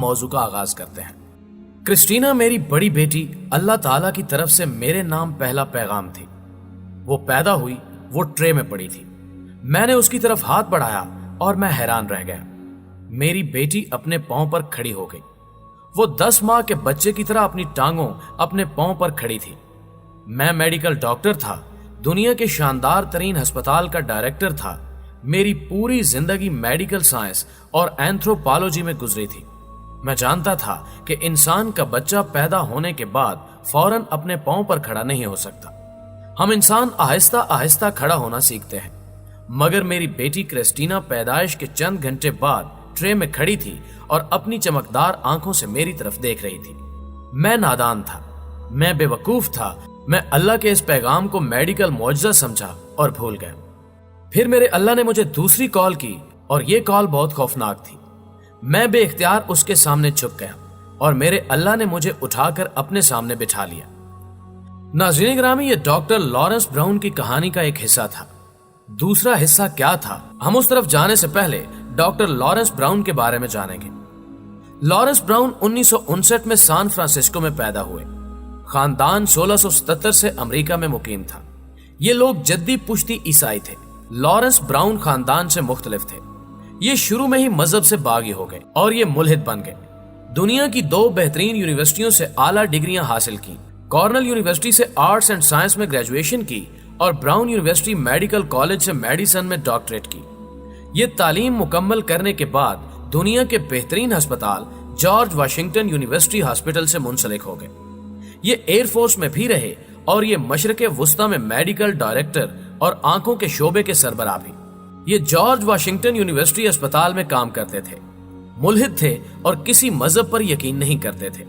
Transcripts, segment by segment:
موضوع کا آغاز کرتے ہیں۔ کرسٹینا میری بڑی بیٹی اللہ تعالیٰ کی طرف سے میرے نام پہلا پیغام تھی۔ وہ پیدا ہوئی، وہ ٹرے میں پڑی تھی۔ میں نے اس کی طرف ہاتھ بڑھایا اور میں حیران رہ گیا۔ میری بیٹی اپنے پاؤں پر کھڑی ہو گئی۔ وہ 10 ماہ کے بچے کی طرح اپنی ٹانگوں اپنے پاؤں پر کھڑی تھی۔ میں میڈیکل ڈاکٹر تھا، دنیا کے شاندار ترین ہسپتال کا ڈائریکٹر تھا۔ میری پوری زندگی میڈیکل سائنس اور اینتھروپالوجی میں گزری تھی۔ میں جانتا تھا کہ انسان کا بچہ پیدا ہونے کے بعد فوراً اپنے پاؤں پر کھڑا نہیں ہو سکتا۔ ہم انسان آہستہ آہستہ کھڑا ہونا سیکھتے ہیں، مگر میری بیٹی کرسٹینا پیدائش کے چند گھنٹے بعد ٹرے میں کھڑی تھی اور اپنی چمکدار آنکھوں سے میری طرف دیکھ رہی تھی۔ میں نادان تھا، میں بے وقوف تھا، میں اللہ کے اس پیغام کو میڈیکل معجزہ سمجھا اور بھول گیا۔ پھر میرے اللہ نے مجھے دوسری کال کی اور یہ کال بہت خوفناک تھی۔ میں بے اختیار اس کے سامنے جھک گیا اور میرے اللہ نے مجھے اٹھا کر اپنے سامنے بٹھا لیا۔ ناظرین گرامی، یہ ڈاکٹر لارنس براؤن کی کہانی کا ایک حصہ تھا۔ دوسرا حصہ کیا تھا، ہم اس طرف جانے سے پہلے ڈاکٹر لارنس براؤن کے بارے میں جانیں گے۔ لارنس براؤن 1959 میں سان فرانسسکو میں پیدا ہوئے۔ خاندان 1677 سے امریکہ میں مقیم تھا۔ یہ لوگ جدی پشتی عیسائی تھے۔ لارنس براؤن خاندان سے مختلف تھے۔ یہ شروع میں ہی مذہب سے باغی ہو گئے اور یہ ملحد بن گئے۔ دنیا کی 2 بہترین یونیورسٹیوں سے اعلیٰ ڈگریاں حاصل کی۔ کارنل یونیورسٹی سے آرٹس اینڈ سائنس میں گریجویشن کی اور براؤن یونیورسٹی میڈیکل کالج سے میڈیسن میں ڈاکٹریٹ کی۔ یہ تعلیم مکمل کرنے کے بعد دنیا کے بہترین ہسپتال جارج واشنگٹن یونیورسٹی ہاسپٹل سے منسلک ہو گئے۔ یہ ایئر فورس میں بھی رہے اور یہ مشرق وسطی میں میڈیکل ڈائریکٹر اور آنکھوں کے شعبے کے سربراہ بھی۔ یہ جارج واشنگٹن یونیورسٹی اسپتال میں کام کرتے تھے۔ ملحد تھے اور کسی مذہب پر یقین نہیں کرتے تھے۔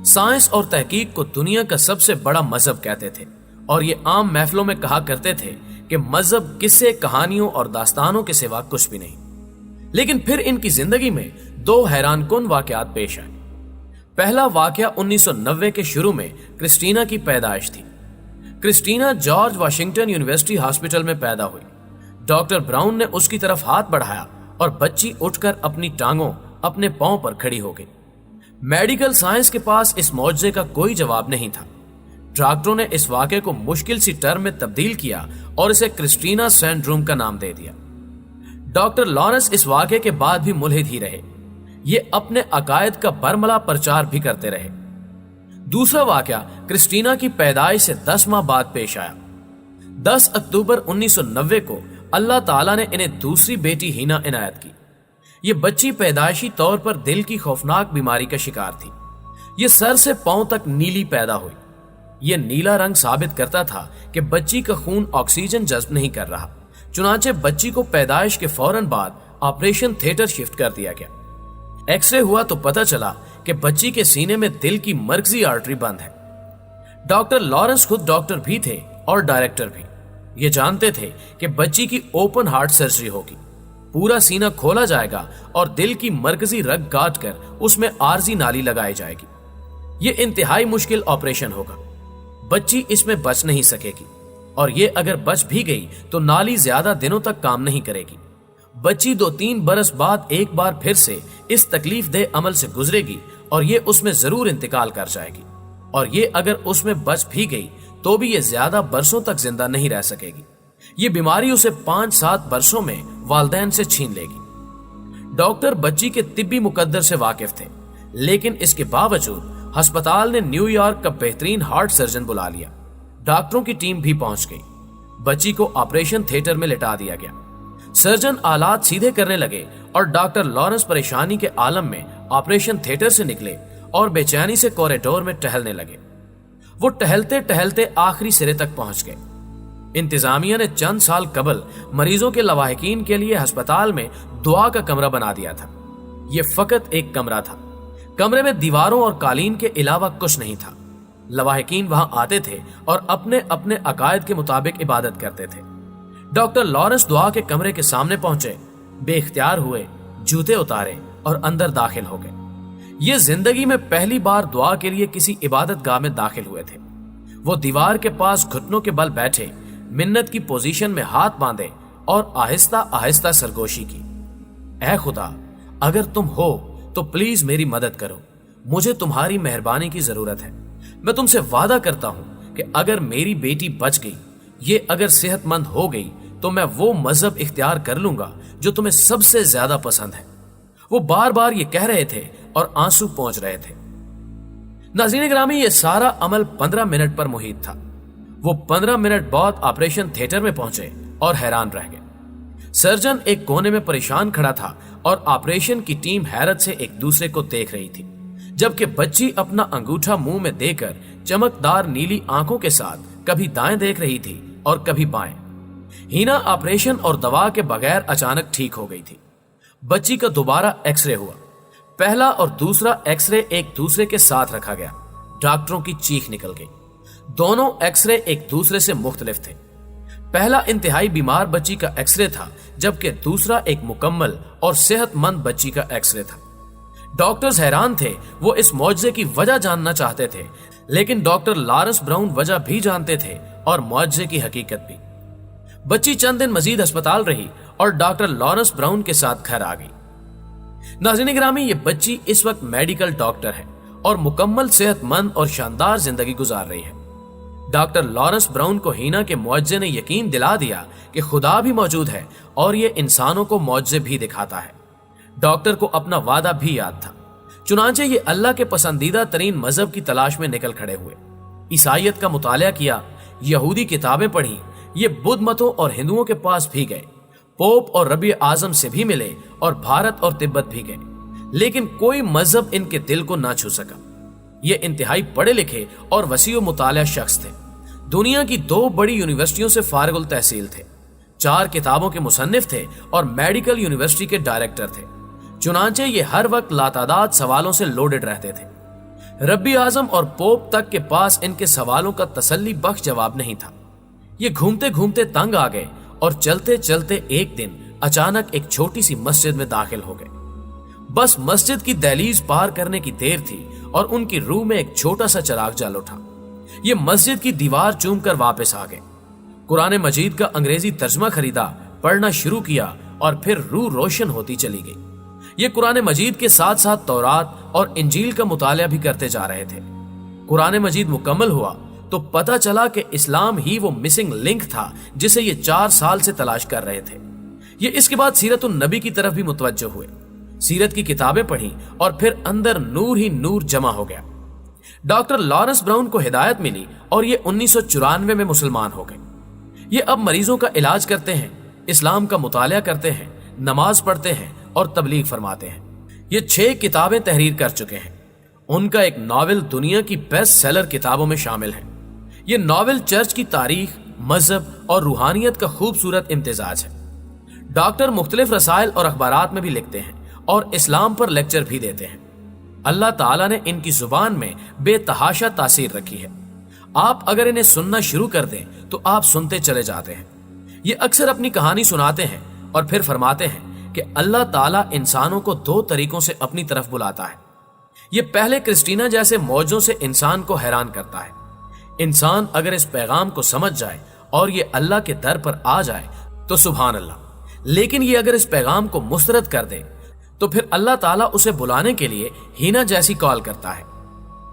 سائنس اور تحقیق کو دنیا کا سب سے بڑا مذہب کہتے تھے اور یہ عام محفلوں میں کہا کرتے تھے کہ مذہب قصے، کہانیوں اور داستانوں کے سوا کچھ بھی نہیں۔ لیکن پھر ان کی زندگی میں 2 حیران کن واقعات پیش آئے۔ پہلا واقعہ 1990 کے شروع میں کرسٹینا کی پیدائش تھی۔ Christina George Washington university hospital میں پیدا ہوئی۔ ڈاکٹر براؤن نے اس کی طرف ہاتھ بڑھایا اور بچی اٹھ کر اپنی ٹانگوں اپنے پاؤں پر کھڑی ہو گئی۔ میڈیکل سائنس کے پاس اس معجزے کا کوئی جواب نہیں تھا۔ ڈاکٹروں نے اس واقعے کو مشکل سی ٹرم میں تبدیل کیا اور اسے کرسٹینا سینڈروم کا نام دے دیا۔ ڈاکٹر لارنس اس واقعے کے بعد بھی ملحد ہی رہے۔ یہ اپنے عقائد کا برملا پرچار بھی کرتے رہے۔ دوسرا واقعہ کرسٹینا کی پیدائش سے 10 ماہ بعد پیش آیا۔ 10 اکتوبر 1990 کو اللہ تعالیٰ نے انہیں دوسری بیٹی ہینا عنایت کی۔ یہ بچی پیدائشی طور پر دل کی خوفناک بیماری کا شکار تھی۔ یہ سر سے پاؤں تک نیلی پیدا ہوئی۔ یہ نیلا رنگ ثابت کرتا تھا کہ بچی کا خون آکسیجن جذب نہیں کر رہا، چنانچہ بچی کو پیدائش کے فوراً بعد آپریشن تھیٹر شفٹ کر دیا گیا۔ ایکس رے ہوا تو پتہ چلا کہ بچی کے سینے میں دل کی مرکزی آرٹری بند ہے۔ ڈاکٹر لارنس خود ڈاکٹر بھی تھے اور ڈائریکٹر بھی۔ یہ جانتے تھے کہ بچی کی اوپن ہارٹ سرجری ہوگی، پورا سینہ کھولا جائے گا اور دل کی مرکزی رگ کاٹ کر اس میں عارضی نالی لگائی جائے گی۔ یہ انتہائی مشکل آپریشن ہوگا۔ بچی اس میں بچ نہیں سکے گی اور یہ اگر بچ بھی گئی تو نالی زیادہ دنوں تک کام نہیں کرے گی۔ بچی 2-3 برس بعد ایک بار پھر سے اس تکلیف دہ عمل سے گزرے گی اور یہ اس میں ضرور انتقال کر جائے گی، اور یہ اگر اس میں بچ بھی گئی تو بھی یہ زیادہ برسوں تک زندہ نہیں رہ سکے گی۔ یہ بیماری اسے 5-7 برسوں میں والدین سے چھین لے گی۔ ڈاکٹر بچی کے طبی مقدر سے واقف تھے، لیکن اس کے باوجود ہسپتال نے نیو یارک کا بہترین ہارٹ سرجن بلا لیا۔ ڈاکٹروں کی ٹیم بھی پہنچ گئی۔ بچی کو آپریشن تھیٹر میں لٹا دیا گیا۔ سرجن آلات سیدھے کرنے لگے اور ڈاکٹر لارنس پریشانی کے عالم میں آپریشن تھیٹر سے نکلے اور بے چینی سے کوریڈور میں ٹہلنے لگے۔ وہ ٹہلتے ٹہلتے آخری سرے تک پہنچ گئے۔ انتظامیہ نے چند سال قبل مریضوں کے لواحقین کے لیے ہسپتال میں دعا کا کمرہ بنا دیا تھا۔ یہ فقط ایک کمرہ تھا۔ کمرے میں دیواروں اور قالین کے علاوہ کچھ نہیں تھا۔ لواحقین وہاں آتے تھے اور اپنے اپنے عقائد کے مطابق عبادت کرتے تھے۔ ڈاکٹر لارنس دعا کے کمرے کے سامنے پہنچے، بے اختیار ہوئے، جوتے اتارے اور اندر داخل ہو گئے۔ یہ زندگی میں پہلی بار دعا کے لیے کسی عبادت گاہ میں داخل ہوئے تھے۔ وہ دیوار کے پاس گھٹنوں کے بل بیٹھے، منت کی پوزیشن میں ہاتھ باندھے اور آہستہ آہستہ سرگوشی کی۔ اے خدا، اگر تم ہو तो प्लीज मेरी मदद करो, मुझे तुम्हारी मेहरबानी की जरूरत है। मैं तुमसे वादा करता हूं कि अगर मेरी बेटी बच गई, ये अगर सेहतमंद हो गई, तो मैं वो मजहब इख्तियार कर लूंगा जो तुम्हें सबसे ज्यादा पसंद है। वो बार बार ये कह रहे थे और आंसू पहुंच रहे थे। नाज़रीन गिरामी, ये सारा अमल 15 मिनट पर मुहित था। वो 15 मिनट बाद ऑपरेशन थिएटर में पहुंचे और हैरान रह गए। सर्जन एक कोने में परेशान खड़ा था और ऑपरेशन की टीम हैरत से एक दूसरे को देख रही थी, जबकि बच्ची अपना अंगूठा मुंह में देकर चमकदार नीली आंखों के साथ कभी दाएं देख रही थी और कभी बाएं। हीना ऑपरेशन और दवा के बगैर अचानक ठीक हो गई थी। बच्ची का दोबारा एक्सरे हुआ। पहला और दूसरा एक्सरे एक दूसरे के साथ रखा गया। डॉक्टरों की चीख निकल गई। दोनों एक्सरे एक दूसरे से मुख्तलिफ थे। पहला इंतहाई बीमार बच्ची का एक्सरे था, जबकि दूसरा एक मुकम्मल और सेहतमंद बच्ची का एक्सरे था। डॉक्टर्स हैरान थे। वो इस मौजज़े की वजह जानना चाहते थे, लेकिन डॉक्टर लॉरेंस ब्राउन वजह भी जानते थे और मौजज़े की हकीकत भी। बच्ची चंद दिन मजीद अस्पताल रही और डॉक्टर लॉरेंस ब्राउन के साथ घर आ गई। नाज़रीन गिरामी, ये बच्ची इस वक्त मेडिकल डॉक्टर है और मुकम्मल सेहतमंद और शानदार जिंदगी गुजार रही है। डॉक्टर लॉरेंस ब्राउन को हीना के मुआवजे ने यकीन दिला दिया कि खुदा भी मौजूद है और ये इंसानों को मुआवजे भी दिखाता है। डॉक्टर को अपना वादा भी याद था। चुनांचे ये अल्लाह के पसंदीदा तरीन मजहब की तलाश में निकल खड़े हुए। ईसाइयत का मुतालिया किया, यहूदी किताबें पढ़ी, ये बुद्ध मतों और हिंदुओं के पास भी गए, पोप और रबी आजम से भी मिले और भारत और तिब्बत भी गए, लेकिन कोई मजहब इनके दिल को ना छू सका। ये इंतहाई पढ़े लिखे और वसीओ मुतालिया शख्स थे। दुनिया की 2 बड़ी यूनिवर्सिटियों से फारिगुल तहसील थे, 4 किताबों के मुसन्निफ थे और मेडिकल यूनिवर्सिटी के डायरेक्टर थे। चुनांचे ये हर वक्त लातादाद सवालों से लोडेड रहते थे। रब्बी आजम और पोप तक के पास इनके सवालों का तसल्ली बख्श जवाब नहीं था। ये घूमते घूमते तंग आ गए और चलते चलते एक दिन अचानक एक छोटी सी मस्जिद में दाखिल हो गए। बस मस्जिद की दहलीज पार करने की देर थी और उनकी रूह में एक छोटा सा चिराग जल उठा। ये मस्जिद की दीवार चूमकर वापस आ गए। कुरान मजीद का अंग्रेजी तर्जमा खरीदा, पढ़ना शुरू किया और फिर रूह रोशन होती चली गई। ये कुरान मजीद के साथ साथ तौरात और इंजील का मुतालिया भी करते जा रहे थे। कुरान मजीद मुकम्मल हुआ तो पता चला कि इस्लाम ही वो मिसिंग लिंक था जिसे ये 4 साल से तलाश कर रहे थे। ये इसके बाद सीरत उन नबी की तरफ भी मुतवज्जो हुए। सीरत की किताबें पढ़ी और फिर अंदर नूर ही नूर जमा हो गया। डॉक्टर लॉरेंस ब्राउन को हिदायत मिली और ये 1994 में मुसलमान हो गए। ये अब मरीजों का इलाज करते हैं, इस्लाम का मुतालिया करते हैं, नमाज पढ़ते हैं और तबलीग फरमाते हैं। ये 6 किताबें तहरीर कर चुके हैं। उनका एक नॉवेल दुनिया की बेस्ट सेलर किताबों में शामिल है। ये नॉवेल चर्च की तारीख, मजहब और रूहानियत का खूबसूरत इम्तिजाज है। डॉक्टर मुख्तलिफ रसायल और अखबारात में भी लिखते हैं और इस्लाम पर लेक्चर भी देते हैं। अल्लाह ताला ने इनकी जुबान में बेतहाशा तासीर रखी है। आप अगर इन्हें सुनना शुरू कर दें तो आप सुनते चले जाते हैं। ये अक्सर अपनी कहानी सुनाते हैं और फिर फरमाते हैं कि अल्लाह ताला इंसानों को 2 तरीकों से अपनी तरफ बुलाता है। ये पहले क्रिस्टीना जैसे मौजों से इंसान को हैरान करता है। इंसान अगर इस पैगाम को समझ जाए और ये अल्लाह के दर पर आ जाए तो सुभान अल्लाह, लेकिन ये अगर इस पैगाम को मुस्तरद कर दे तो फिर अल्लाह ताला उसे बुलाने के लिए हीना जैसी कॉल करता है।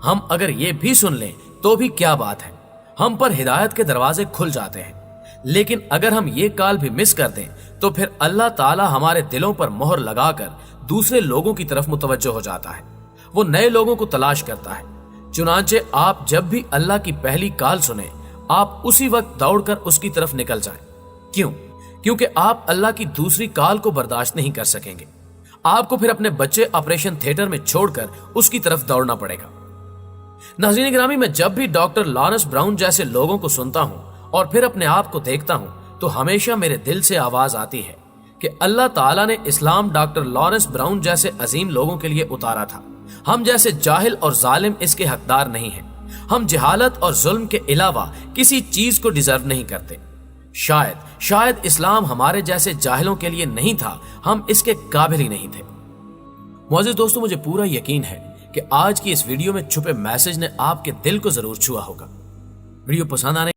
हम अगर ये भी सुन लें तो भी क्या बात है, हम पर हिदायत के दरवाजे खुल जाते हैं। लेकिन अगर हम ये कॉल भी मिस कर दें तो फिर अल्लाह ताला हमारे दिलों पर मोहर लगाकर दूसरे लोगों की तरफ मुतवज्जो हो जाता है। वो नए लोगों को तलाश करता है। चुनांचे आप जब भी अल्लाह की पहली कॉल सुने, आप उसी वक्त दौड़कर उसकी तरफ निकल जाएं। क्यों? क्योंकि आप अल्लाह की दूसरी कॉल को बर्दाश्त नहीं कर सकेंगे। आपको फिर अपने बच्चे ऑपरेशन थिएटर में छोड़कर उसकी तरफ दौड़ना पड़ेगा। नाज़रीन गिरामी, मैं जब भी डॉक्टर लॉरेंस ब्राउन जैसे लोगों को सुनता हूं और फिर अपने आप को देखता हूं तो हमेशा मेरे दिल से आवाज आती है कि अल्लाह ताला ने इस्लाम डॉक्टर लॉरेंस ब्राउन जैसे अजीम लोगों के लिए उतारा था। हम जैसे जाहिल और जालिम इसके हकदार नहीं हैं। हम जहालत और जुल्म के अलावा किसी चीज को डिजर्व नहीं करते। शायद इस्लाम हमारे जैसे जाहिलों के लिए नहीं था, हम इसके काबिल ही नहीं थे। मौजूद दोस्तों, मुझे पूरा यकीन है कि आज की इस वीडियो में छुपे मैसेज ने आपके दिल को जरूर छुआ होगा। वीडियो पसंद आने